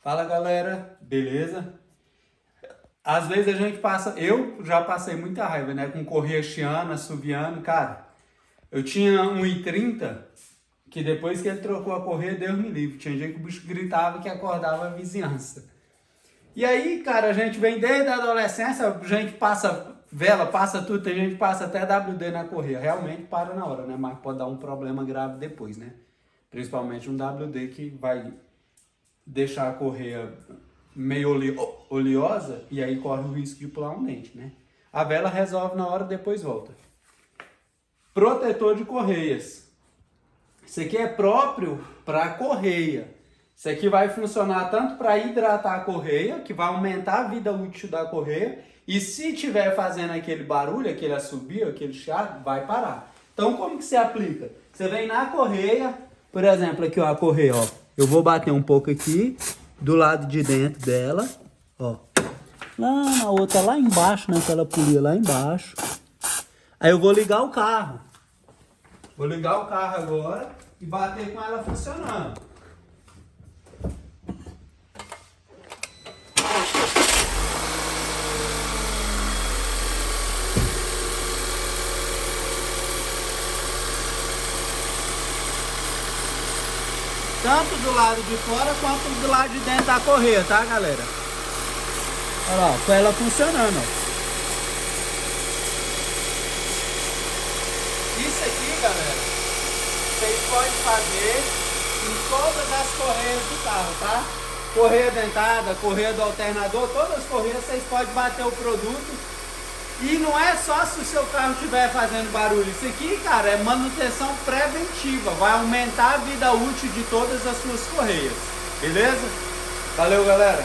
Fala galera, beleza? Às vezes a gente passa, eu já passei muita raiva, né? Com correia chiando, assoviando, cara. Eu tinha um i30 que depois que ele trocou a correia, Deus me livre. Tinha dia que o bicho gritava que acordava a vizinhança. E aí, cara, a gente vem desde a adolescência, a gente passa vela, passa tudo, tem gente que passa até WD na correia. Realmente para na hora, né? Mas pode dar um problema grave depois, né? Principalmente um WD que vai deixar a correia meio oleosa e aí corre o risco de pular um dente, né? A vela resolve na hora, depois volta. Protetor de correias. Isso aqui é próprio para correia. Isso aqui vai funcionar tanto para hidratar a correia, que vai aumentar a vida útil da correia, e se estiver fazendo aquele barulho, aquele assobio, aquele chiado, vai parar. Então como que se aplica? Você vem na correia, por exemplo, aqui ó, a correia, ó. Eu vou bater um pouco aqui, do lado de dentro dela, ó. Lá na outra, lá embaixo, naquela polia lá embaixo. Aí eu vou ligar o carro. Vou ligar o carro agora e bater com ela funcionando. Tanto do lado de fora quanto do lado de dentro da correia, tá, galera? Olha lá, com ela funcionando, ó. Isso aqui, galera, vocês podem fazer em todas as correias do carro, tá? Correia dentada, correia do alternador, todas as correias vocês podem bater o produto. E não é só se o seu carro estiver fazendo barulho. Isso aqui, cara, é manutenção preventiva. Vai aumentar a vida útil de todas as suas correias. Beleza? Valeu, galera!